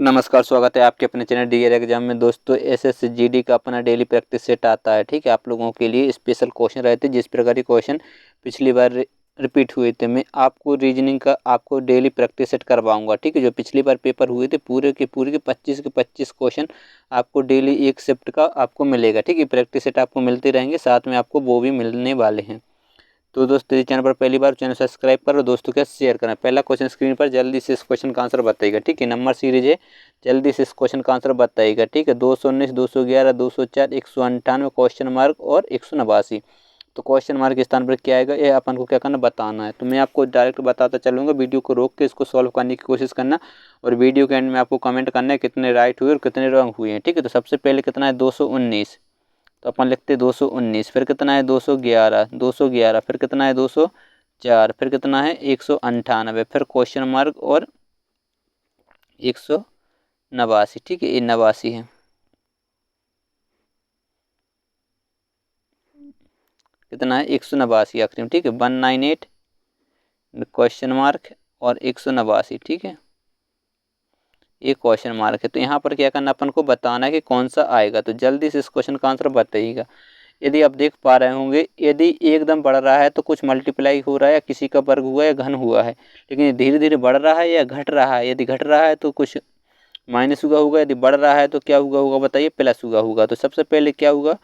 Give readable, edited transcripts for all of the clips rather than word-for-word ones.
नमस्कार, स्वागत है आपके अपने चैनल डीएल एग्जाम में। दोस्तों एसएससी जीडी का अपना डेली प्रैक्टिस सेट आता है। ठीक है, आप लोगों के लिए स्पेशल क्वेश्चन रहते हैं। जिस प्रकार के क्वेश्चन पिछली बार रिपीट हुए थे, मैं आपको रीजनिंग का आपको डेली प्रैक्टिस सेट करवाऊंगा। ठीक है, जो पिछली बार पेपर हुए थे पूरे के 25 क्वेश्चन आपको डेली एक शिफ्ट का आपको मिलेगा। ठीक है, प्रैक्टिस सेट आपको मिलते रहेंगे, साथ में आपको वो भी मिलने वाले हैं। तो दोस्तों इस चैनल पर पहली बार चैनल सब्सक्राइब करो, दोस्तों के शेयर करें। पहला क्वेश्चन स्क्रीन पर, जल्दी से इस क्वेश्चन का आंसर बताइएगा। ठीक है, नंबर सीरीज है, जल्दी से इस क्वेश्चन का आंसर बताइएगा। ठीक है, 219, 211, 204, 198, क्वेश्चन मार्क और 189। तो क्वेश्चन मार्क के स्थान पर क्या आएगा, ये अपन को क्या करना बताना है। तो मैं आपको डायरेक्ट बताता चलूँगा, वीडियो को रोक के इसको सॉल्व करने की कोशिश करना, और वीडियो के एंड में आपको कमेंट करना है कितने राइट हुए और कितने रॉन्ग हुए हैं। ठीक है, तो सबसे पहले कितना है 219, तो अपन लिखते 219, फिर कितना है 211, 211, फिर कितना है 204, फिर कितना है 198, फिर क्वेश्चन मार्क और 189। ठीक है, ये 89 है। कितना है 189 आखिरी में। ठीक है, 198 क्वेश्चन मार्क और 189। ठीक है, ये क्वेश्चन मार्क है। तो यहाँ पर क्या करना, अपन को बताना है कि कौन सा आएगा। तो जल्दी से इस क्वेश्चन का आंसर बताइएगा। यदि आप देख पा रहे होंगे, यदि एकदम बढ़ रहा है तो कुछ मल्टीप्लाई हो रहा है, या किसी का वर्ग हुआ है या घन हुआ है। लेकिन धीरे धीरे बढ़ रहा है या घट रहा है, यदि घट रहा है तो कुछ माइनस हुआ होगा, यदि बढ़ रहा है तो क्या हुआ होगा बताइए, प्लस हुआ होगा। तो सबसे पहले क्या हुआ,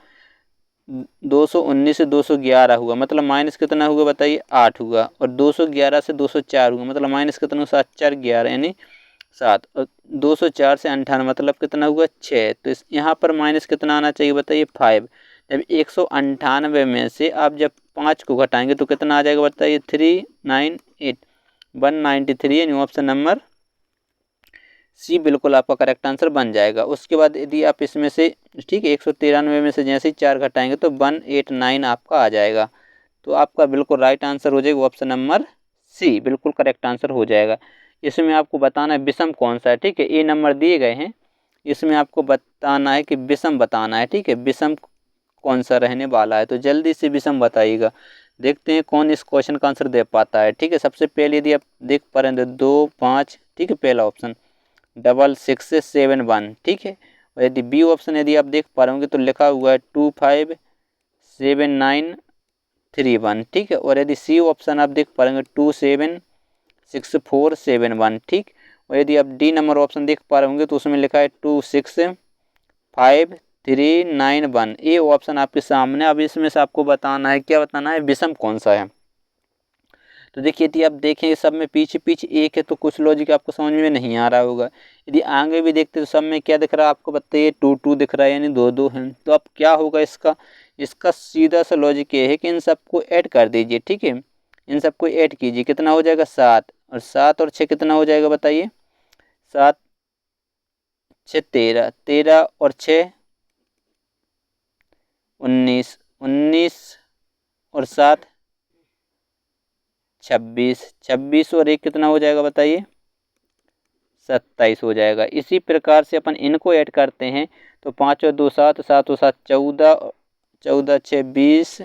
219 से 211 हुआ, मतलब माइनस कितना हुआ बताइए, 8 हुआ। और 211 से 204 हुआ, मतलब माइनस कितना, 7 4 11 यानी 7। और 204 से 98 मतलब कितना हुआ, 6। तो इस यहाँ पर माइनस कितना आना चाहिए बताइए, 5। जब 198 में से आप जब 5 को घटाएंगे तो कितना आ जाएगा बताइए, 398, 193 यानी ऑप्शन नंबर सी बिल्कुल आपका करेक्ट आंसर बन जाएगा। उसके बाद यदि आप इसमें से, ठीक है, 193 में से जैसे ही 4 घटाएंगे तो 189 आपका आ जाएगा। तो आपका बिल्कुल राइट आंसर हो जाएगा ऑप्शन नंबर सी, बिल्कुल करेक्ट आंसर हो जाएगा। इसमें आपको बताना है विषम कौन सा है। ठीक है, ए नंबर दिए गए हैं, इसमें आपको बताना है कि विषम बताना है। ठीक है, विषम कौन सा रहने वाला है, तो जल्दी से विषम बताइएगा। देखते हैं कौन इस क्वेश्चन का आंसर दे पाता है। ठीक है, सबसे पहले यदि आप देख पा रहे हैं तो 2 5, ठीक है, पहला ऑप्शन 6671। ठीक है, और यदि बी ऑप्शन यदि आप देख पा रहे होंगे तो लिखा हुआ है 2579131। ठीक है, और यदि सी ऑप्शन आप देख पा रहे होंगे 276471। ठीक, और यदि आप डी नंबर ऑप्शन देख पा रहे होंगे तो उसमें लिखा है 265 391। ये ऑप्शन आपके सामने। अब इसमें से आपको बताना है, क्या बताना है, विषम कौन सा है। तो देखिए, यदि आप देखें सब में पीछे पीछे एक है तो कुछ लॉजिक आपको समझ में नहीं आ रहा होगा। यदि आगे भी देखते तो सब में क्या दिख रहा है आपको बताइए, 2 2 दिख रहा है, यानी 2 2 हैं। तो अब क्या होगा इसका, इसका सीधा सा लॉजिक ये है कि इन सबको ऐड कर दीजिए। ठीक है, इन सबको ऐड कीजिए, कितना हो जाएगा 7, और 7 और 6 कितना हो जाएगा बताइए, 7 6 13, 13 और 6 19, 19 और 7 26, 26 और 1 कितना हो जाएगा बताइए, 27 हो जाएगा। इसी प्रकार से अपन इनको ऐड करते हैं तो 5 और 2 7, 7 और 7 14, 14 6 20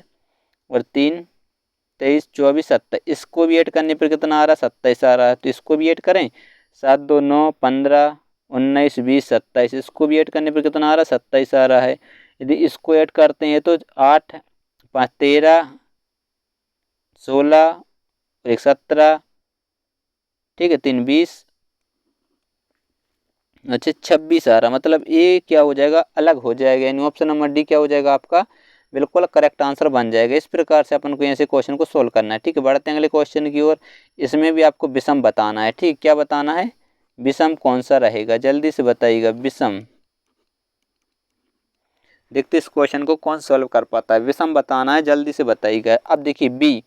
और 3 23 24 27। इसको भी ऐड करने पर कितना आ रहा है, 27 आ रहा है। तो इसको भी ऐड करें, 7 2 9 15 19 20 27। इसको भी ऐड करने पर कितना आ रहा है, 27 आ रहा है। यदि इसको ऐड करते हैं तो 8 5 13 16 और 1 17, ठीक है, 3 20, अच्छा 26 आ रहा, मतलब ये क्या हो जाएगा, अलग हो जाएगा, यानी ऑप्शन नंबर डी क्या हो जाएगा आपका, बिल्कुल करेक्ट आंसर बन जाएगा। इस प्रकार से अपन को ऐसे क्वेश्चन को सोल्व करना है। ठीक है, बढ़ते हैं अगले क्वेश्चन की ओर। इसमें भी आपको विषम बताना है। ठीक, क्या बताना है, विषम कौन सा रहेगा, जल्दी से बताइएगा विषम। देखते इस क्वेश्चन को कौन सॉल्व कर पाता है। विषम बताना है, जल्दी से बताइएगा। अब देखिए बी,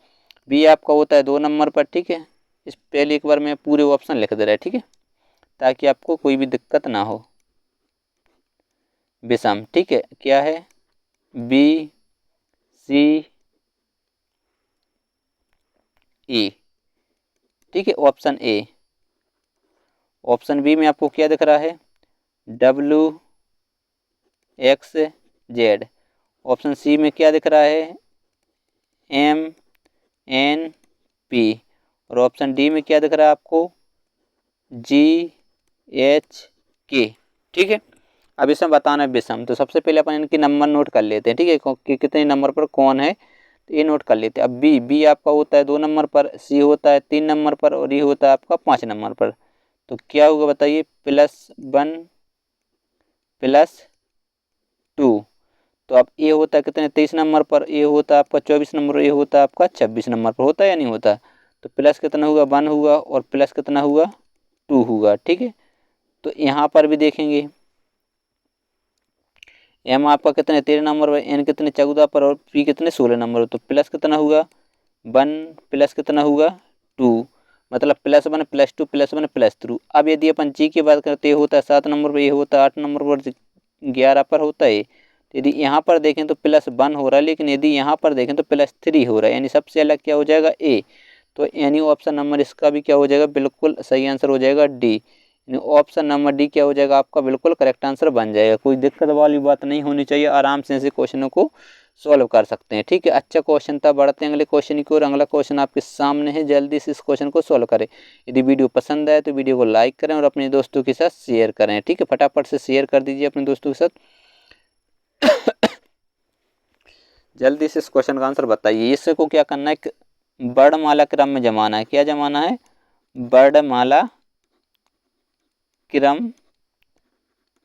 बी आपका होता है 2 नंबर पर। ठीक है, इस पहले एक बार मैं पूरे ऑप्शन लिख दे रहा है, ठीक है, ताकि आपको कोई भी दिक्कत ना हो। विषम, ठीक है, क्या है, बी सी ई। ठीक है, ऑप्शन ए। ऑप्शन बी में आपको क्या दिख रहा है, W X Z. Option C में क्या दिख रहा है, एम एन पी। और ऑप्शन डी में क्या दिख रहा है आपको, जी एच के, ठीक है। अब इसमें बताना है विषम, तो सबसे पहले अपन इनकी नंबर नोट कर लेते हैं, ठीक है, कि कितने नंबर पर कौन है, तो ये नोट कर लेते हैं। अब बी आपका होता है 2 नंबर पर, सी होता है 3 नंबर पर और ये होता है आपका 5 नंबर पर। तो क्या होगा बताइए, +1 +2। तो अब ए होता है कितने 23 नंबर पर, ए होता है आपका 24 नंबर, ए होता है आपका 26 नंबर पर, होता है या नहीं होता। तो प्लस कितना हुआ 1 हुआ और प्लस कितना हुआ 2 हुआ, ठीक है। तो यहाँ पर भी देखेंगे एम आपका कितने 13 नंबर पर, एन कितने 14 पर और पी कितने 16 नंबर पर। तो प्लस कितना हुआ 1 प्लस कितना हुआ 2, मतलब +1 +2 +1 +2। अब यदि अपन जी की बात करते होता है 7 नंबर पर, ये होता है 8 नंबर पर, 11 पर होता है। यदि यहाँ पर देखें तो +1 हो रहा है, लेकिन यदि यहाँ पर देखें तो +3 हो रहा है, यानी सबसे अलग क्या हो जाएगा ए। तो यानी ऑप्शन नंबर इसका भी क्या हो जाएगा, बिल्कुल सही आंसर हो जाएगा डी। ऑप्शन नंबर डी क्या हो जाएगा आपका, बिल्कुल करेक्ट आंसर बन जाएगा। कोई दिक्कत वाली बात नहीं होनी चाहिए, आराम से ऐसे क्वेश्चनों को सॉल्व कर सकते हैं, ठीक है। अच्छा क्वेश्चन था, बढ़ते हैं अगले क्वेश्चन की ओर। अगला क्वेश्चन आपके सामने है, जल्दी से इस क्वेश्चन को सॉल्व करें। यदि वीडियो पसंद आए तो वीडियो को लाइक करें और अपने दोस्तों के साथ शेयर करें, ठीक है, फटाफट से शेयर कर दीजिए अपने दोस्तों के साथ। जल्दी से इस क्वेश्चन का आंसर बताइए। इससे को क्या करना है, वर्णमाला क्रम में जमाना है। क्या जमाना है, वर्णमाला क्रम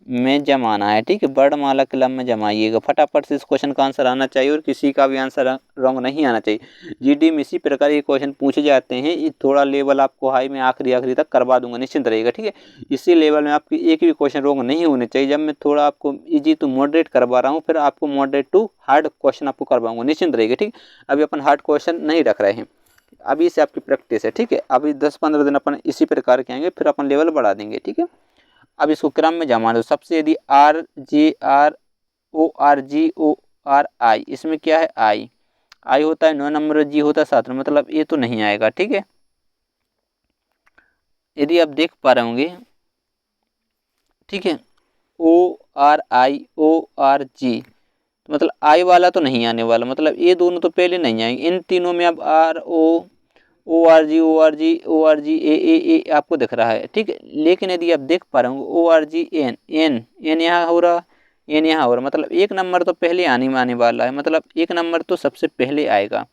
में जमाना है, ठीक है, वर्णमाला क्रम में जमाइएगा। फटाफट से इस क्वेश्चन का आंसर आना चाहिए और किसी का भी आंसर रॉन्ग नहीं आना चाहिए। जीडी में इसी प्रकार के क्वेश्चन पूछे जाते हैं। ये थोड़ा लेवल आपको हाई में आखिरी तक करवा दूंगा, निश्चिंत रहेगा, ठीक है। इसी लेवल में आपकी एक भी क्वेश्चन रॉन्ग नहीं होने चाहिए। जब मैं थोड़ा आपको ईजी टू मॉडरेट करवा रहा हूँ, फिर आपको मॉडरेट टू हार्ड क्वेश्चन आपको करवाऊंगा, निश्चिंत रहेगा, ठीक। अभी अपन हार्ड क्वेश्चन नहीं रख रहे हैं, अभी से आपकी प्रैक्टिस है, ठीक है। अभी 10-15 दिन अपन इसी प्रकार के आएंगे, फिर अपन लेवल बढ़ा देंगे, ठीक है। अब इसको क्रम में जमा दो। सबसे यदि RJRORGORI, इसमें क्या है आई होता है 9 नंबर, जी होता है 7 नंबर, मतलब ये तो नहीं आएगा, ठीक है। यदि आप देख पा रहे होंगे, ठीक है, ORIORG, तो मतलब आई वाला तो नहीं आने वाला, मतलब ये दोनों तो पहले नहीं आएंगे। इन तीनों में अब ORG ए आपको दिख रहा है, ठीक है। लेकिन यदि आप देख पा रहे हो ORG एन यहाँ हो रहा, एन यहाँ हो रहा, मतलब एक नंबर तो पहले आने वाला है, मतलब एक नंबर तो सबसे पहले आएगा।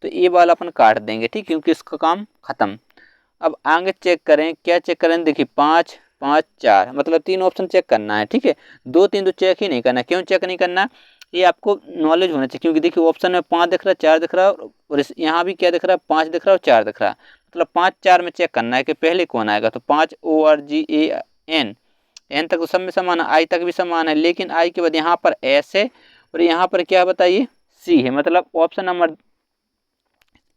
तो ये वाला अपन काट देंगे, ठीक, क्योंकि इसका काम खत्म। अब आगे चेक करें, क्या चेक करें, देखिए 5 5 4, मतलब 3 ऑप्शन चेक करना है, ठीक है। 2 3 तो चेक ही नहीं करना। क्यों चेक नहीं करना, ये आपको नॉलेज होना चाहिए, क्योंकि देखिए ऑप्शन में 5 दिख रहा है, 4 दिख रहा है और यहाँ भी क्या दिख रहा है, 5 दिख रहा है और 4 दिख रहा है। मतलब 5 4 में चेक करना है कि पहले कौन आएगा। तो 5 ORGAN, एन तक तो सब में समान है, आई तक भी समान है, लेकिन आई के बाद यहाँ पर एस है और यहाँ पर क्या बताइए सी है, मतलब ऑप्शन नंबर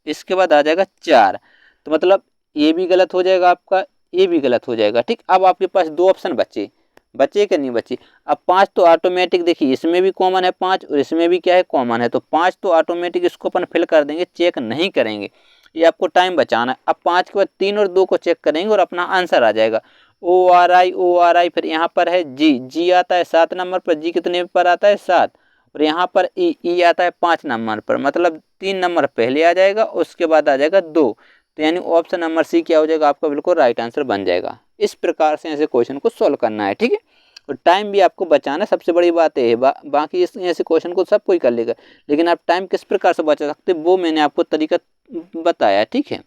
इसके बाद आ जाएगा 4। तो मतलब ये भी गलत हो जाएगा आपका, ये भी गलत हो जाएगा, ठीक। अब आपके पास 2 ऑप्शन बचे कि नहीं बचे। अब 5 तो ऑटोमेटिक, देखिए इसमें भी कॉमन है 5 और इसमें भी क्या है कॉमन है, तो 5 तो ऑटोमेटिक इसको अपन फिल कर देंगे, चेक नहीं करेंगे, ये आपको टाइम बचाना है। अब 5 के बाद 3 और 2 को चेक करेंगे और अपना आंसर आ जाएगा। ORI, फिर यहाँ पर है जी आता है 7 नंबर पर, जी कितने पर आता है 7, और यहाँ पर ई आता है 5 नंबर पर, मतलब 3 नंबर पहले आ जाएगा, उसके बाद आ जाएगा 2। तो यानी ऑप्शन नंबर सी क्या हो जाएगा आपका, बिल्कुल राइट आंसर बन जाएगा। इस प्रकार से ऐसे क्वेश्चन को सॉल्व करना है, ठीक है। और टाइम भी आपको बचाना, सबसे बड़ी बात है। बाकी ऐसे क्वेश्चन को सब कोई कर लेगा, लेकिन आप टाइम किस प्रकार से बचा सकते वो मैंने आपको तरीका बताया, ठीक है।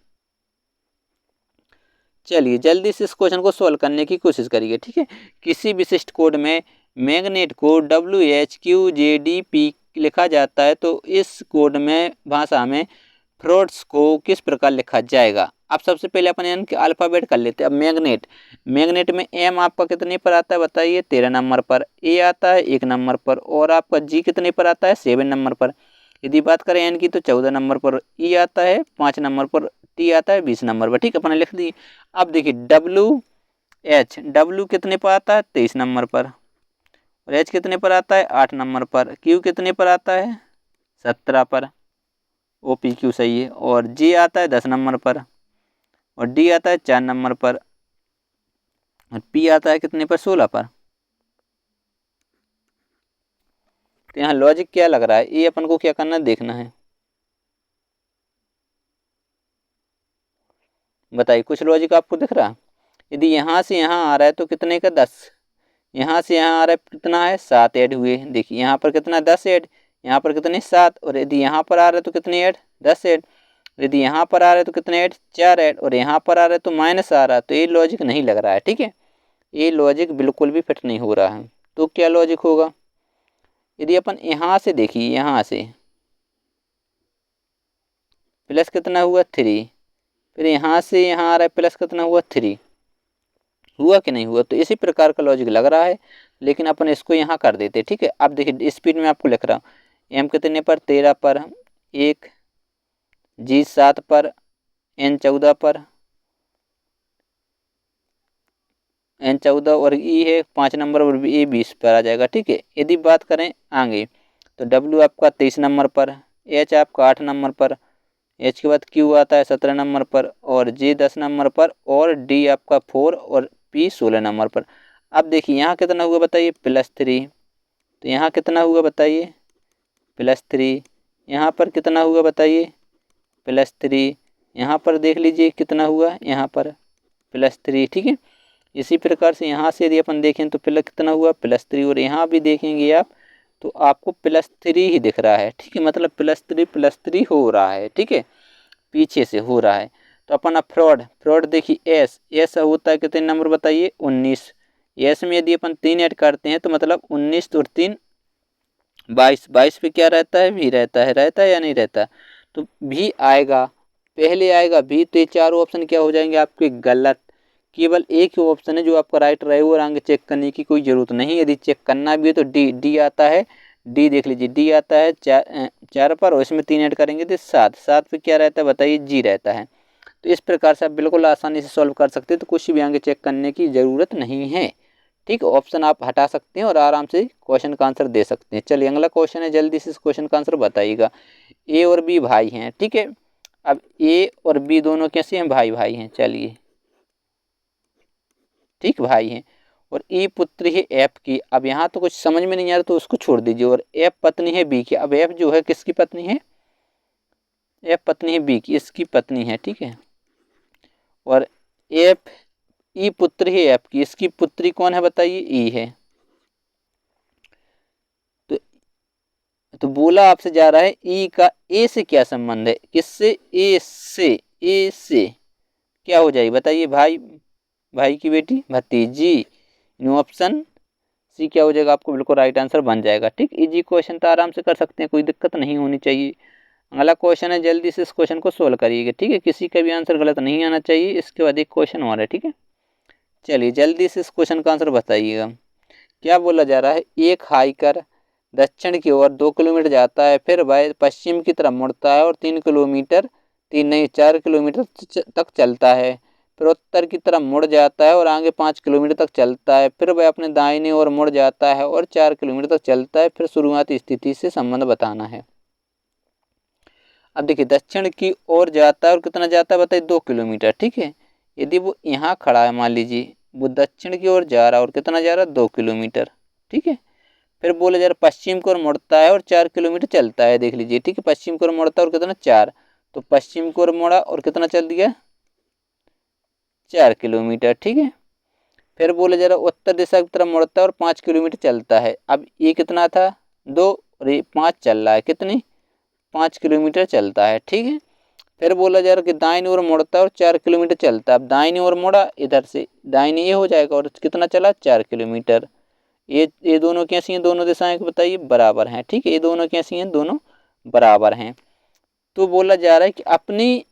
चलिए जल्दी से इस क्वेश्चन को सॉल्व करने की कोशिश करिए, ठीक है। किसी विशिष्ट कोड में मैग्नेट को WHQJDP लिखा जाता है, तो इस कोड में भाषा में फ्लोट्स को किस प्रकार लिखा जाएगा। अब सबसे पहले अपन इनके अल्फ़ाबेट कर लेते हैं। अब मैग्नेट में एम आपका कितने पर आता है बताइए, 13 नंबर पर, ए आता है 1 नंबर पर, और आपका जी कितने पर आता है 7 नंबर पर। यदि बात करें एन की तो 14 नंबर पर, ई आता है 5 नंबर पर, टी आता है 20 नंबर पर, ठीक है, अपन लिख दी। अब देखिए डब्लू कितने पर आता है 23 नंबर पर, और एच कितने पर आता है 8 नंबर पर, क्यू कितने पर आता है 17 पर, OPQ सही है, और जी आता है 10 नंबर पर, और डी आता है 4 नंबर पर, और पी आता है कितने पर 16 पर। तो यहाँ लॉजिक क्या लग रहा है, ये अपन को क्या करना है देखना है, बताइए कुछ लॉजिक आपको दिख रहा। यदि यहाँ से यहाँ आ रहा है तो कितने का 10, यहाँ से यहाँ आ रहा है कितना है 7 ऐड हुए, देखिए यहाँ पर कितना 10 ऐड, यहाँ पर कितने 7, और यदि यहाँ पर आ रहा है तो कितने ऐड 10 ऐड, यदि यहाँ पर आ रहा है तो कितने ऐड 4 ऐड, और यहाँ पर आ रहा है तो माइनस आ रहा है, तो ये लॉजिक नहीं लग रहा है। ठीक है, ये लॉजिक बिल्कुल भी फिट नहीं हो रहा है। तो क्या लॉजिक होगा, यदि अपन यहाँ से देखिए, यहाँ से प्लस कितना हुआ 3, फिर यहाँ से यहाँ आ रहा है प्लस कितना हुआ 3, हुआ कि नहीं हुआ। तो इसी प्रकार का लॉजिक लग रहा है, लेकिन अपन इसको यहाँ कर देते। ठीक है, अब देखिए स्पीड में आपको लिख रहा हूँ, एम कितने पर 13 पर, 1 जी 7 पर, एन 14 पर, एन 14 और ई है 5 नंबर पर, ए 20 पर आ जाएगा। ठीक है, यदि बात करें आगे तो डब्ल्यू आपका 23 नंबर पर, एच आपका 8 नंबर पर, एच के बाद क्यू आता है 17 नंबर पर, और जे 10 नंबर पर, और डी आपका 4 और पी 16 नंबर पर। अब देखिए यहाँ कितना हुआ बताइए +3, तो यहाँ कितना हुआ बताइए +3, यहाँ पर कितना हुआ बताइए +3, यहाँ पर देख लीजिए कितना हुआ यहाँ पर +3। ठीक है, इसी प्रकार से यहाँ से यदि अपन देखें तो प्लस कितना हुआ +3, और यहाँ भी देखेंगे आप तो आपको +3 ही दिख रहा है। ठीक है, मतलब +3 हो रहा है। ठीक है, पीछे से हो रहा है। तो अपन अब फ्रॉड देखिए एस होता है कितने नंबर बताइए 19, एस में यदि अपन 3 ऐड करते हैं तो मतलब 19 और 3 22, 22 पे क्या रहता है भी रहता है या नहीं रहता, तो भी आएगा, पहले आएगा भी। तो ये चारों ऑप्शन क्या हो जाएंगे आपके गलत, केवल एक ही ऑप्शन है जो आपका राइट रहे, और आगे चेक करने की कोई ज़रूरत नहीं। यदि चेक करना भी है तो डी आता है, डी देख लीजिए, डी आता है 4 पर, और इसमें 3 ऐड करेंगे तो 7 पे क्या रहता है बताइए जी रहता है। तो इस प्रकार से आप बिल्कुल आसानी से सॉल्व कर सकते हैं, तो कुछ भी आगे चेक करने की ज़रूरत नहीं है। ठीक है, ऑप्शन आप हटा सकते हैं और आराम से क्वेश्चन का आंसर दे सकते हैं। चलिए अगला क्वेश्चन है, जल्दी से इस क्वेश्चन का आंसर बताइएगा। ए और बी भाई हैं। ठीक है, अब ए और बी दोनों कैसे हैं, भाई भाई हैं। चलिए ठीक, भाई हैं, और ई पुत्री है एफ की। अब यहाँ तो कुछ समझ में नहीं आ रहा तो उसको छोड़ दीजिए, और एफ पत्नी है बी की। अब एफ जो है किसकी पत्नी है, एफ पत्नी है बी की, इसकी पत्नी है। ठीक है, और एफ ई पुत्री है एफ की, इसकी पुत्री कौन है बताइए ई है। तो बोला आपसे जा रहा है ई का ए से क्या संबंध है, किससे, ए से क्या हो जाएगी बताइए, भाई की बेटी, भतीजी। ऑप्शन सी क्या हो जाएगा आपको बिल्कुल राइट आंसर बन जाएगा। ठीक, इजी क्वेश्चन तो आराम से कर सकते हैं, कोई दिक्कत नहीं होनी चाहिए। अगला क्वेश्चन है, जल्दी से इस क्वेश्चन को सोल्व करिएगा। ठीक है, किसी का भी आंसर गलत नहीं आना चाहिए। इसके बाद एक क्वेश्चन और है। ठीक है, चलिए जल्दी से इस क्वेश्चन का आंसर बताइएगा। क्या बोला जा रहा है, एक हाइकर दक्षिण की ओर 2 किलोमीटर जाता है, फिर वह पश्चिम की तरफ मुड़ता है और 4 किलोमीटर तक चलता है, फिर उत्तर की तरफ मुड़ जाता है और आगे 5 किलोमीटर तक चलता है, फिर वह अपने दाहिने ओर मुड़ जाता है और 4 किलोमीटर तक चलता है, फिर शुरुआती स्थिति से संबंध बताना है। अब देखिए दक्षिण की ओर जाता है और कितना जाता है बताइए 2 किलोमीटर। ठीक है, यदि वो यहाँ खड़ा है, मान लीजिए वो दक्षिण की ओर जा रहा है और कितना जा रहा है 2 किलोमीटर। ठीक है, फिर बोले जा रहा पश्चिम की ओर मुड़ता है और 4 किलोमीटर चलता है। देख लीजिए, ठीक है, पश्चिम की ओर मुड़ता है और कितना 4, तो पश्चिम की ओर मुड़ा और कितना चल दिया 4 किलोमीटर। ठीक है, फिर बोले जा रहा उत्तर दिशा की तरफ मुड़ता है और 5 किलोमीटर चलता है। अब ये कितना था 2 और ये 5 चल रहा है, कितनी 5 किलोमीटर चलता है। ठीक है, फिर बोला जा रहा कि दाहिनी ओर मुड़ता है और 4 किलोमीटर चलता है। अब दाहिनी ओर मुड़ा, इधर से दाहिनी ये हो जाएगा और कितना चला 4 किलोमीटर। ये दोनों कैसी हैं, दोनों दिशाएं बताइए बराबर हैं। ठीक है, ये दोनों कैसी हैं, दोनों बराबर हैं। तो बोला जा रहा है कि अपनी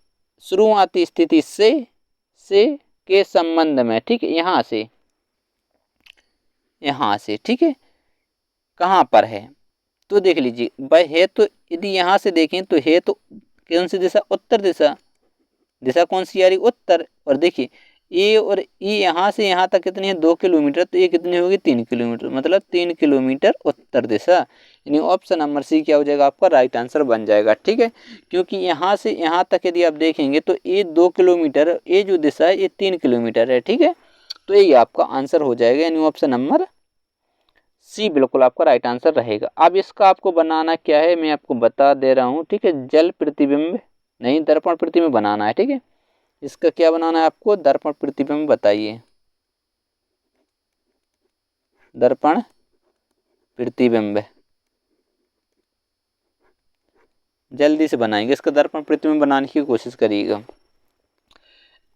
शुरुआती स्थिति से के संबंध में, ठीक है, यहाँ से ठीक है, कहाँ पर है, तो देख लीजिए भाई है, तो यदि यहाँ से देखें तो है तो कौन सी दिशा, उत्तर दिशा कौन सी आ रही उत्तर। और देखिए ए और ई यहाँ से यहाँ तक कितनी है 2 किलोमीटर, तो ये कितनी होगी 3 किलोमीटर, मतलब 3 किलोमीटर उत्तर दिशा, यानी ऑप्शन नंबर सी क्या हो जाएगा आपका राइट आंसर बन जाएगा। ठीक है, क्योंकि यहाँ से यहाँ तक यदि आप देखेंगे तो ये 2 किलोमीटर, ये जो दिशा है ये 3 किलोमीटर है। ठीक है, तो ये आपका आंसर हो जाएगा, यानी ऑप्शन नंबर सी बिल्कुल आपका राइट आंसर रहेगा। अब इसका आपको बनाना क्या है मैं आपको बता दे रहा हूँ। ठीक है, जल प्रतिबिंब नहीं दर्पण प्रतिबिंब बनाना है। ठीक है, इसका क्या बनाना है आपको, दर्पण प्रतिबिंब बताइए। दर्पण प्रतिबिंब। जल्दी से बनाएंगे, इसका दर्पण प्रतिबिंब बनाने की कोशिश करिएगा।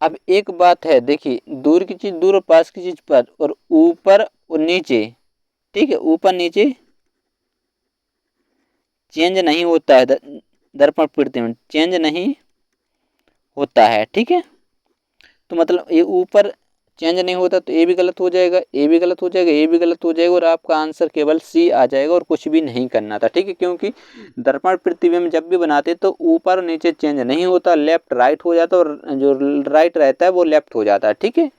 अब एक बात है, देखिए दूर की चीज दूर और पास की चीज पर, और ऊपर और नीचे, ठीक है, ऊपर नीचे चेंज नहीं होता है, दर्पण प्रतिबिंब चेंज नहीं होता है, ठीक है। तो मतलब ये ऊपर चेंज नहीं होता तो ए भी गलत हो जाएगा, ए भी गलत हो जाएगा, ए भी गलत हो जाएगा, और आपका आंसर केवल सी आ जाएगा और कुछ भी नहीं करना था, ठीक है। क्योंकि दर्पण प्रतिबिंब जब भी बनाते तो ऊपर और नीचे चेंज नहीं होता, लेफ्ट राइट हो जाता, और जो राइट रहता है वो लेफ्ट हो जाता है, ठीक है।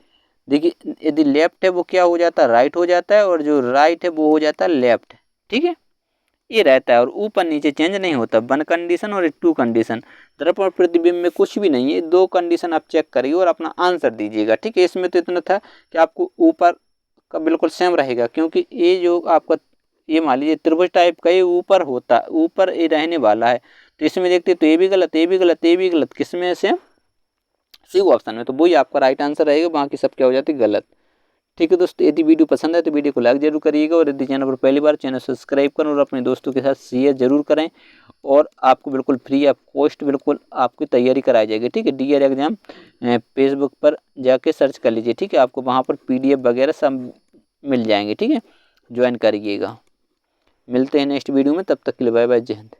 देखिए यदि लेफ्ट है वो क्या हो जाता है, राइट हो जाता है, और जो राइट है वो हो जाता है लेफ्ट, ठीक है। ये रहता है, और ऊपर नीचे चेंज नहीं होता। 1 कंडीशन और 2 कंडीशन, दर्पण प्रतिबिंब में कुछ भी नहीं है, 2 कंडीशन आप चेक करिए और अपना आंसर दीजिएगा, ठीक है। इसमें तो इतना था कि आपको ऊपर का बिल्कुल सेम रहेगा, क्योंकि ये जो आपका ये मान लीजिए त्रिभुज टाइप का, ये ऊपर होता, ऊपर ये रहने वाला है, तो इसमें देखते तो ये भी गलत, ये भी गलत, ये भी गलत, किसमें से, सी ऑप्शन में, तो वही आपका राइट आंसर रहेगा, बाकी सब क्या हो जाती गलत, ठीक है दोस्तों। यदि वीडियो पसंद है तो वीडियो को लाइक जरूर करिएगा, और यदि चैनल पर पहली बार, चैनल सब्सक्राइब करें और अपने दोस्तों के साथ शेयर जरूर करें, और आपको बिल्कुल फ्री ऑफ कॉस्ट बिल्कुल आपकी तैयारी कराई जाएगी, ठीक है। डीआर एग्जाम फेसबुक पर जाके सर्च कर लीजिए, ठीक है, आपको वहाँ पर PDF वगैरह सब मिल जाएंगे, ठीक है। ज्वाइन करिएगा। मिलते हैं नेक्स्ट वीडियो में, तब तक के लिए बाय बाय, जय हिंद।